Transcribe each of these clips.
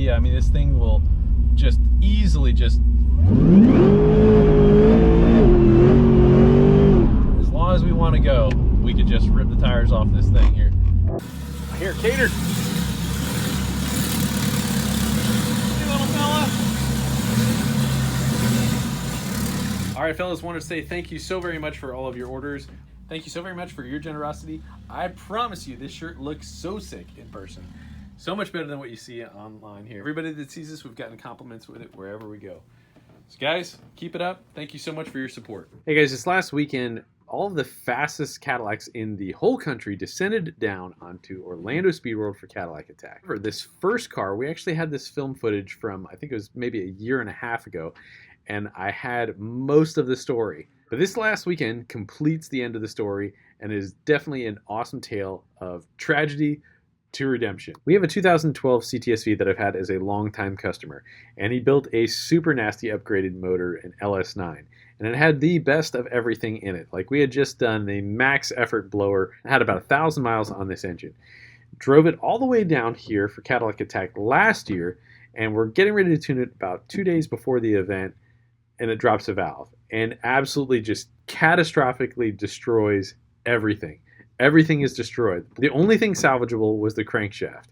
idea. I mean, this thing will just easily as long as we want to go, we could just rip the tires off this thing here. Here, Cater. Hey, little fella. All right, fellas, wanted to say thank you so very much for all of your orders. Thank you so very much for your generosity. I promise you, this shirt looks so sick in person. So much better than what you see online here. Everybody that sees this, we've gotten compliments with it wherever we go. So guys, keep it up. Thank you so much for your support. Hey guys, this last weekend, all of the fastest Cadillacs in the whole country descended down onto Orlando Speed World for Cadillac Attack. For this first car, we actually had this film footage from, I think it was maybe a year and a half ago, and I had most of the story. But this last weekend completes the end of the story and is definitely an awesome tale of tragedy to redemption. We have a 2012 CTSV that I've had as a long-time customer, and he built a super nasty upgraded motor, an LS9, and it had the best of everything in it. Like, we had just done the max effort blower, had about 1,000 miles on this engine. Drove it all the way down here for Cadillac Attack last year, and we're getting ready to tune it about 2 days before the event, and it drops a valve and absolutely just catastrophically destroys everything. Everything is destroyed. The only thing salvageable was the crankshaft.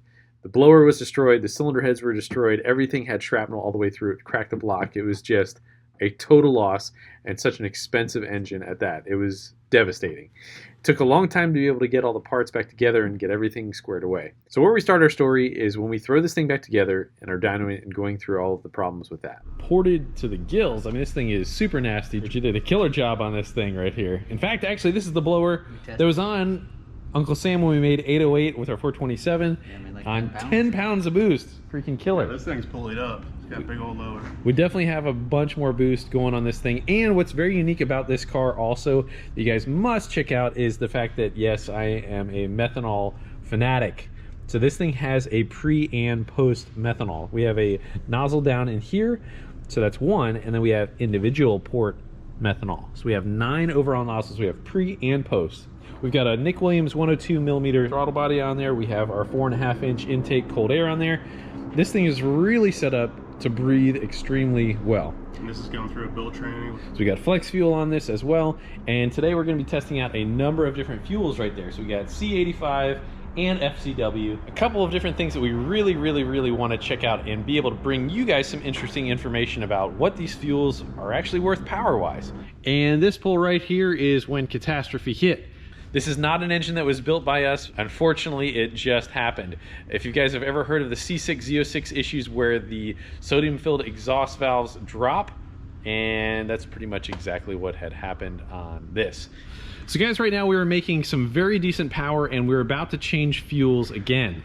The blower was destroyed, the cylinder heads were destroyed, everything had shrapnel all the way through it, cracked the block. It was just a total loss, and such an expensive engine at that. It was devastating. It took a long time to be able to get all the parts back together and get everything squared away. So where we start our story is when we throw this thing back together and are dynoing it and going through all of the problems with that. Ported to the gills. I mean, this thing is super nasty. But you did a killer job on this thing right here. In fact, actually, this is the blower that was on Uncle Sam when we made 808 with our 427 on 10 pounds of boost. Freaking killer. Yeah, this thing's pulled up. It's got a big old lower. We definitely have a bunch more boost going on this thing. And what's very unique about this car also that you guys must check out is the fact that, yes, I am a methanol fanatic. So this thing has a pre and post methanol. We have a nozzle down in here, so that's one, and then we have individual port methanol. So we have 9 overall nozzles. We have pre and post. We've got a Nick Williams 102 millimeter throttle body on there. We have our 4.5 inch intake cold air on there. This thing is really set up to breathe extremely well. And this is going through a build training. So we got flex fuel on this as well. And today we're going to be testing out a number of different fuels right there. So we got C85 and FCW, a couple of different things that we really want to check out and be able to bring you guys some interesting information about what these fuels are actually worth power-wise. And this pull right here is when Catastrophe hit. This is not an engine that was built by us. Unfortunately, it just happened. If you guys have ever heard of the C6 Z06 issues where the sodium-filled exhaust valves drop, and that's pretty much exactly what had happened on this. So guys, right now we are making some very decent power, and we're about to change fuels again.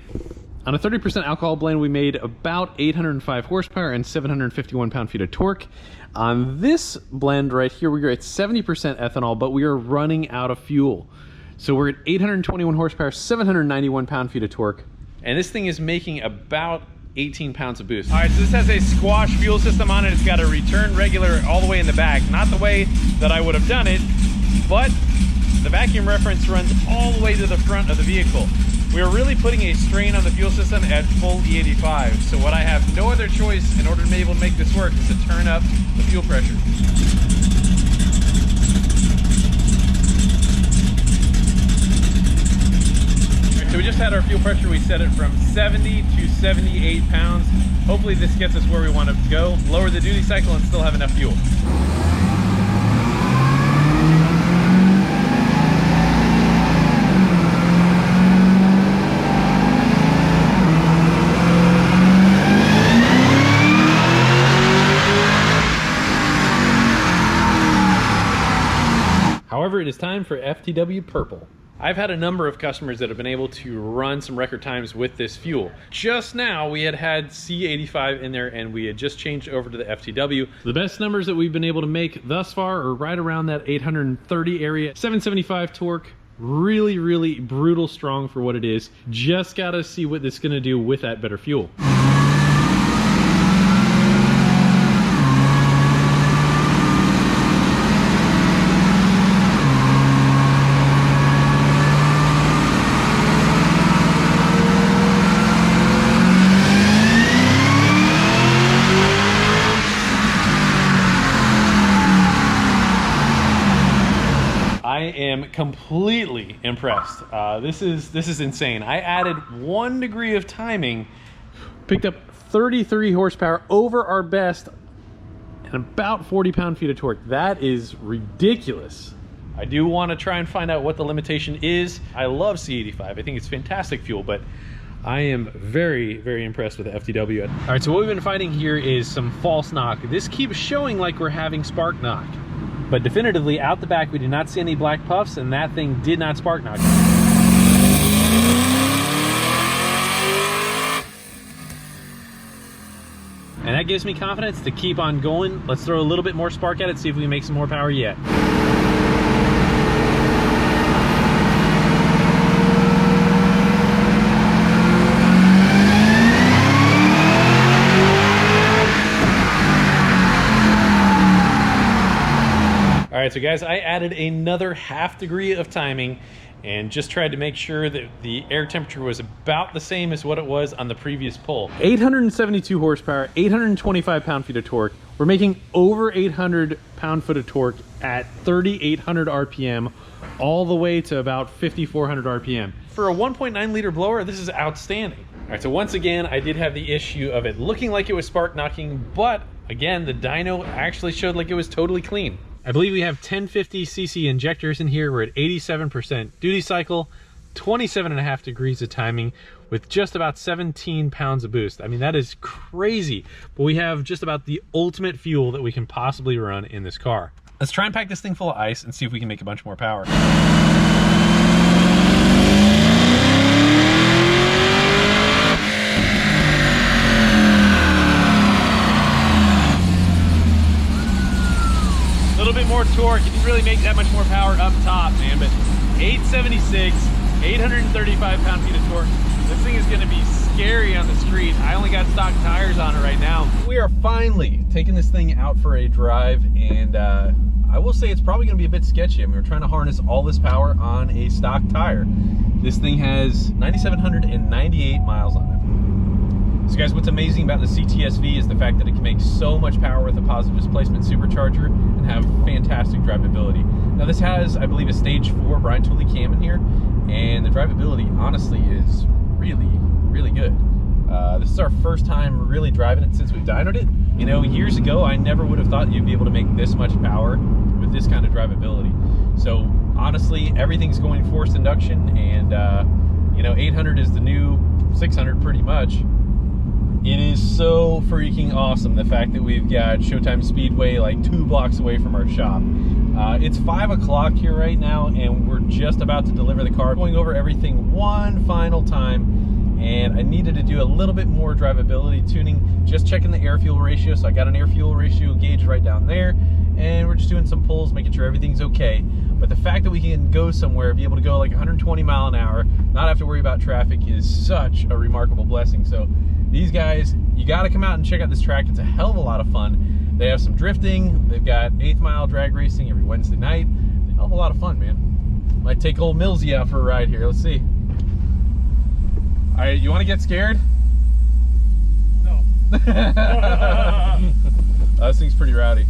On a 30% alcohol blend, we made about 805 horsepower and 751 pound-feet of torque. On this blend right here, we're at 70% ethanol, but we are running out of fuel. So we're at 821 horsepower, 791 pound-feet of torque, and this thing is making about 18 pounds of boost. All right, so this has a squash fuel system on it. It's got a return regulator all the way in the back. Not the way that I would have done it, but the vacuum reference runs all the way to the front of the vehicle. We are really putting a strain on the fuel system at full E85. So what I have no other choice in order to be able to make this work is to turn up the fuel pressure. So we just had our fuel pressure. We set it from 70 to 78 pounds. Hopefully this gets us where we want to go. Lower the duty cycle and still have enough fuel. However, it is time for FTW Purple. I've had a number of customers that have been able to run some record times with this fuel. Just now we had C85 in there and we had just changed over to the FTW. The best numbers that we've been able to make thus far are right around that 830 area. 775 torque, really brutal strong for what it is. Just gotta see what this is gonna do with that better fuel. completely impressed. This is insane. I added 1 degree of timing, picked up 33 horsepower over our best, and about 40 pound-feet of torque. That is ridiculous. I do want to try and find out what the limitation is. I love C85. I think it's fantastic fuel, but I am very, very impressed with the FTW. All right, so what we've been finding here is some false knock. This keeps showing like we're having spark knock, but definitively out the back, we did not see any black puffs, and that thing did not spark knock. And that gives me confidence to keep on going. Let's throw a little bit more spark at it, see if we can make some more power yet. All right, so guys, I added another ½ degree of timing and just tried to make sure that the air temperature was about the same as what it was on the previous pull. 872 horsepower, 825 pound-feet of torque. We're making over 800 pound-foot of torque at 3,800 RPM, all the way to about 5,400 RPM. For a 1.9 liter blower, this is outstanding. All right, so once again, I did have the issue of it looking like it was spark knocking, but again, the dyno actually showed like it was totally clean. I believe we have 1050cc injectors in here. We're at 87% duty cycle, 27.5 degrees of timing with just about 17 pounds of boost. I mean, that is crazy, but we have just about the ultimate fuel that we can possibly run in this car. Let's try and pack this thing full of ice and see if we can make a bunch more power. A little bit more torque. You didn't really make that much more power up top, man, but 876, 835 pound-feet of torque. This thing is gonna be scary on the street. I only got stock tires on it right now. We are finally taking this thing out for a drive, and I will say it's probably gonna be a bit sketchy. I mean, we're trying to harness all this power on a stock tire. This thing has 9,798 miles on it. So guys, what's amazing about the CTSV is the fact that it can make so much power with a positive displacement supercharger and have fantastic drivability. Now this has, I believe, a stage 4 Brian Tooley cam in here, and the drivability honestly is really, really good. This is our first time really driving it since we've dynoed it. You know, years ago, I never would have thought you'd be able to make this much power with this kind of drivability. So honestly, everything's going forced induction, and you know, 800 is the new 600 pretty much. It is so freaking awesome, the fact that we've got Showtime Speedway like 2 blocks away from our shop. It's 5 o'clock here right now, and we're just about to deliver the car. Going over everything one final time, and I needed to do a little bit more drivability tuning, just checking the air-fuel ratio. So I got an air-fuel ratio gauge right down there, and we're just doing some pulls, making sure everything's okay. But the fact that we can go somewhere, be able to go like 120 mile an hour, not have to worry about traffic, is such a remarkable blessing. So these guys, you got to come out and check out this track. It's a hell of a lot of fun. They have some drifting. They've got 8th mile drag racing every Wednesday night. A hell of a lot of fun, man. Might take old Millsy out for a ride here. Let's see. All right, you want to get scared? No. This thing's pretty rowdy.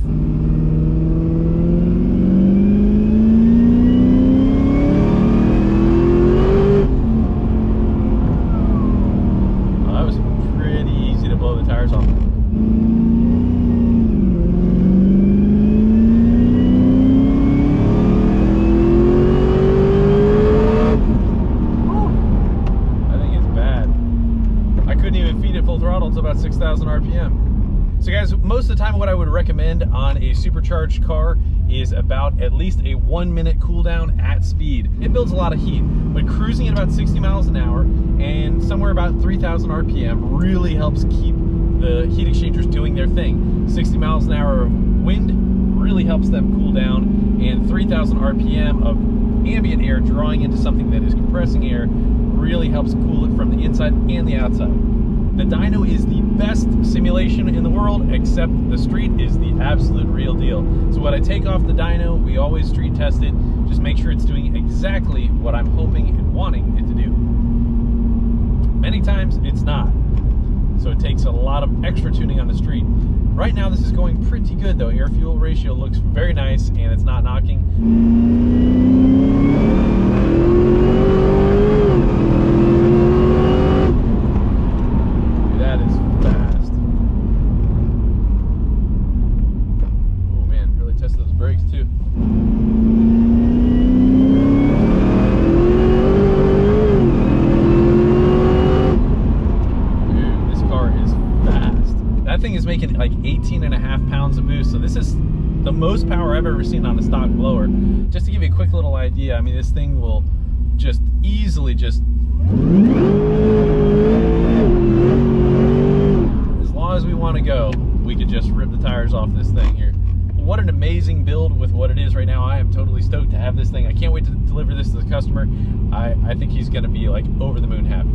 About 6,000 RPM. So guys, most of the time what I would recommend on a supercharged car is about at least a 1 minute cooldown at speed. It builds a lot of heat, but cruising at about 60 miles an hour and somewhere about 3,000 RPM really helps keep the heat exchangers doing their thing. 60 miles an hour of wind really helps them cool down, and 3,000 RPM of ambient air drawing into something that is compressing air really helps cool it from the inside and the outside. The dyno is the best simulation in the world, except the street is the absolute real deal. So when I take off the dyno, we always street test it, just make sure it's doing exactly what I'm hoping and wanting it to do. Many times it's not. So it takes a lot of extra tuning on the street. Right now this is going pretty good though. Air fuel ratio looks very nice and it's not knocking. That is fast. Oh man, really tested those brakes too. Dude, this car is fast. That thing is making like 18.5 pounds of boost. So this is the most power I've ever seen on a stock blower. Just to give you a quick little idea, I mean, this thing will just easily just, as long as we want to go, we could just rip the tires off this thing here. What an amazing build with what it is right now. I am totally stoked to have this thing. I can't wait to deliver this to the customer. I think he's gonna be like over the moon happy.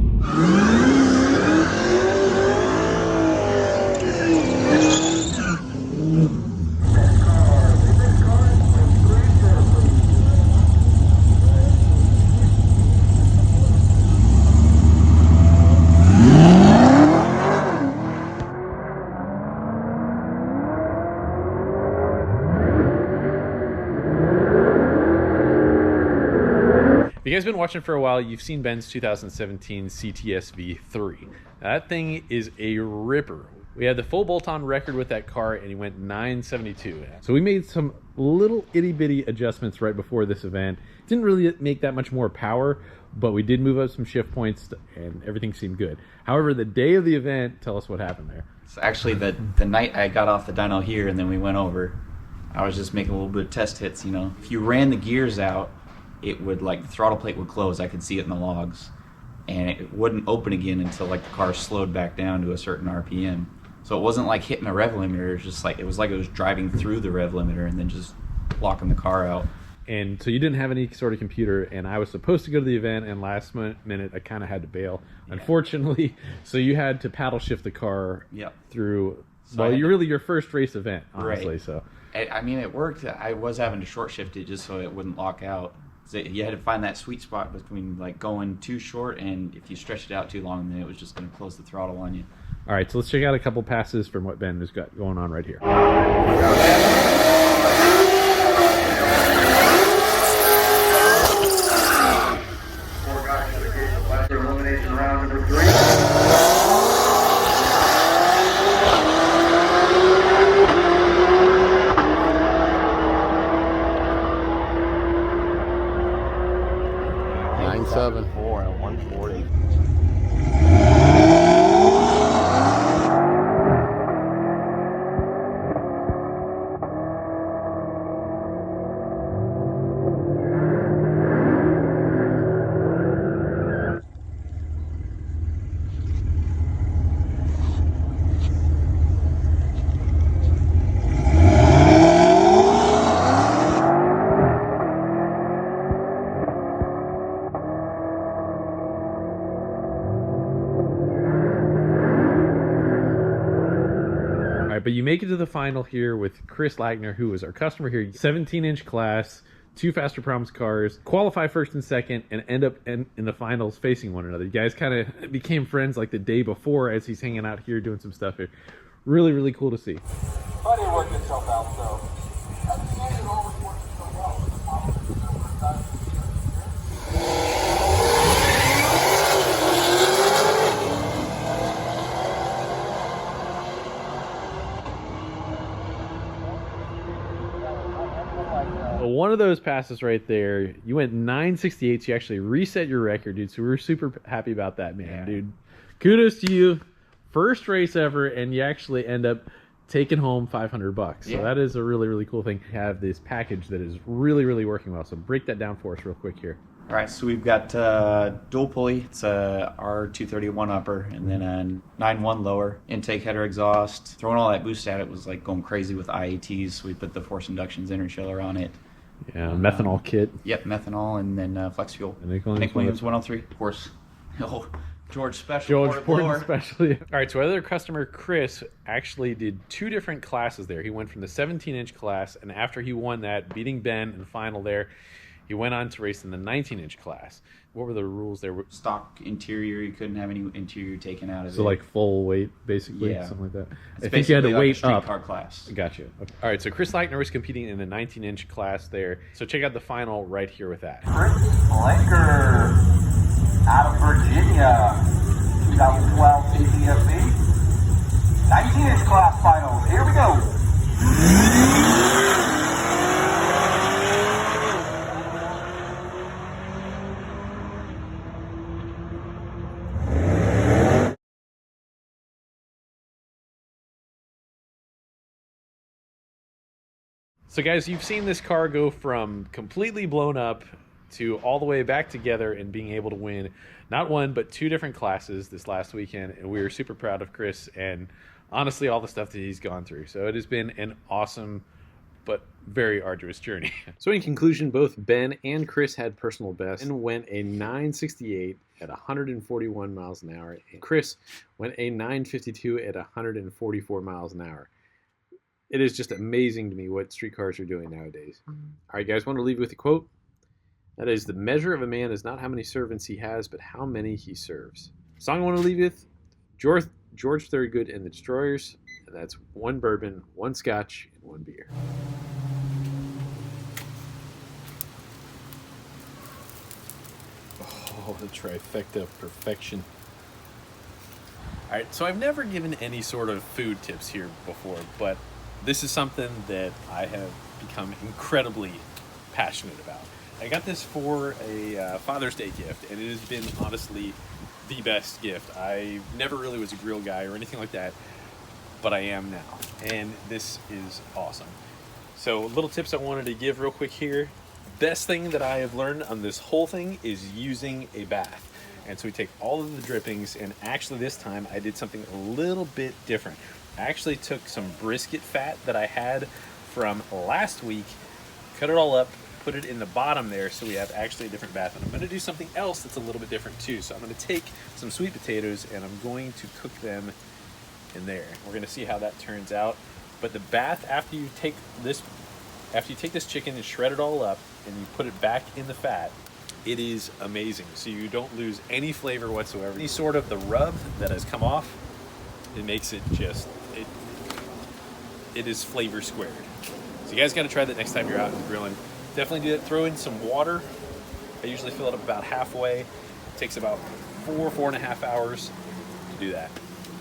If you guys been watching for a while, you've seen Ben's 2017 CTS V3. That thing is a ripper. We had the full bolt-on record with that car and he went 972. So we made some little itty-bitty adjustments right before this event. Didn't really make that much more power, but we did move up some shift points and everything seemed good. However, the day of the event, tell us what happened there. So actually the night I got off the dyno here and then we went over, I was just making a little bit of test hits, you know. If you ran the gears out, it would, like, the throttle plate would close. I could see it in the logs. And it wouldn't open again until, like, the car slowed back down to a certain RPM. So it wasn't like hitting a rev limiter. It was just like, it was driving through the rev limiter and then just locking the car out. And so you didn't have any sort of computer, and I was supposed to go to the event, and last minute I kind of had to bail, unfortunately. So you had to paddle shift the car through, well, your first race event, honestly. Right. So I mean, it worked. I was having to short shift it just so it wouldn't lock out. So you had to find that sweet spot between, like, going too short and if you stretched it out too long, then it was just going to close the throttle on you. All right, so let's check out a couple passes from what Ben has got going on right here. Elimination round number 3. Four at 140. But you make it to the final here with Chris Lagner, who was our customer here. 17-inch class, 2 Fasterproms cars, qualify first and second, and end up in the finals facing one another. You guys kind of became friends like the day before as he's hanging out here doing some stuff here. Really, really cool to see. Buddy worked himself out, so. It always works so well. One of those passes right there, you went 968, so you actually reset your record, dude. So we were super happy about that, man, dude. Kudos to you. First race ever, and you actually end up taking home $500. So that is a really, really cool thing. You have this package that is really, really working well. So break that down for us real quick here. All right, so we've got dual pulley. It's a R231 upper and then a 9.1 lower. Intake header exhaust. Throwing all that boost at it was like going crazy with IATs. So we put the forced inductions interchiller on it. Yeah, methanol kit. Yep, methanol and then flex fuel. And Nick Williams 103, of course. Oh, George Special. George Porter Special. Yeah. All right, so our other customer, Chris, actually did 2 different classes there. He went from the 17-inch class, and after he won that, beating Ben in the final there, He went on to race in the 19-inch class. What were the rules there? Stock interior, you couldn't have any interior taken out of it. So like full weight, basically, Yeah. something like that. It's I think you had to basically like a weight street up. car class. Gotcha. Okay. All right, so Chris Leitner was competing in the 19-inch class there. So check out the final right here with that. Chris Blanker out of Virginia, 2012 TPFB. 19-inch class finals. Here we go. So guys, you've seen this car go from completely blown up to all the way back together and being able to win not one, but 2 different classes this last weekend. And we are super proud of Chris and honestly all the stuff that he's gone through. So it has been an awesome but very arduous journey. So in conclusion, both Ben and Chris had personal bests and went a 968 at 141 miles an hour. And Chris went a 952 at 144 miles an hour. It is just amazing to me what street cars are doing nowadays. All right, guys, want to leave you with a quote? That is, the measure of a man is not how many servants he has, but how many he serves. Song I want to leave you with, George Thorogood and the Destroyers, and that's 1 bourbon, 1 scotch, and 1 beer. Oh, the trifecta of perfection. All right, so I've never given any sort of food tips here before, but this is something that I have become incredibly passionate about. I got this for a Father's Day gift, and it has been honestly the best gift. I never really was a grill guy or anything like that, but I am now, and this is awesome. So little tips I wanted to give real quick here. Best thing that I have learned on this whole thing is using a bath. And so we take all of the drippings, and actually this time I did something a little bit different. I actually took some brisket fat that I had from last week, cut it all up, put it in the bottom there so we have actually a different bath. And I'm going to do something else that's a little bit different too. So I'm going to take some sweet potatoes and I'm going to cook them in there. We're going to see how that turns out. But the bath, after you take this chicken and shred it all up and you put it back in the fat, it is amazing. So you don't lose any flavor whatsoever. Any sort of the rub that has come off, it makes it just, it is flavor squared. So you guys got to try that next time you're out and grilling. Definitely do that. Throw in some water. I usually fill it up about halfway. It takes about 4.5 hours to do that.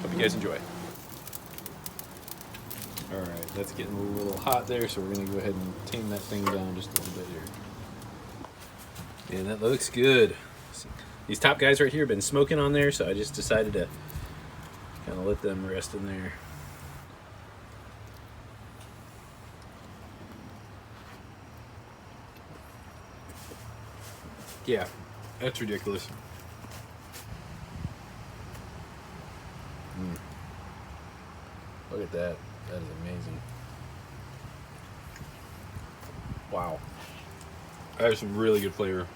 Hope you guys enjoy. All right, that's getting a little hot there, so we're gonna go ahead and tame that thing down just a little bit here. And that looks good. These top guys right here have been smoking on there, so I just decided to kind of let them rest in there. Yeah, that's ridiculous. Look at that. That is amazing. Wow. That has some really good flavor.